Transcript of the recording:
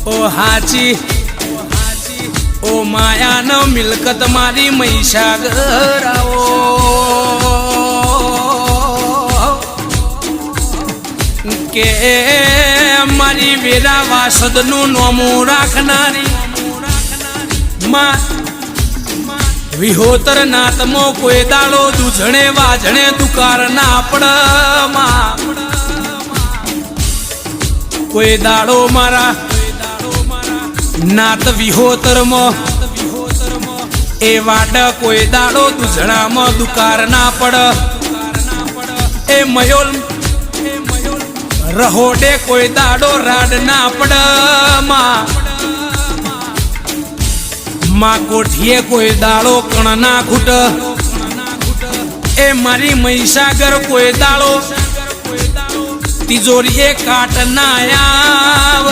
ओ हाची ओ माया न मिलकत मारी महिषागराओ के मारी वेरा वासदनु नोमू राखनारी मा विहोतर नातमो कोई दाड़ो दूझणे वाझणे दुकार ना पड़ मा कोई दाड़ो मारा नात विहोतर मो ए वाड कोई दाड़ो दूझणा मो दुकार ना पड़ ए मयोल रहोडे कोई दाड़ो राड ना पड़ माँ कोठिए कोई दाड़ो कण ना घूट ए मारी महिषागर कोई दाड़ो तिजोरी काट ना आव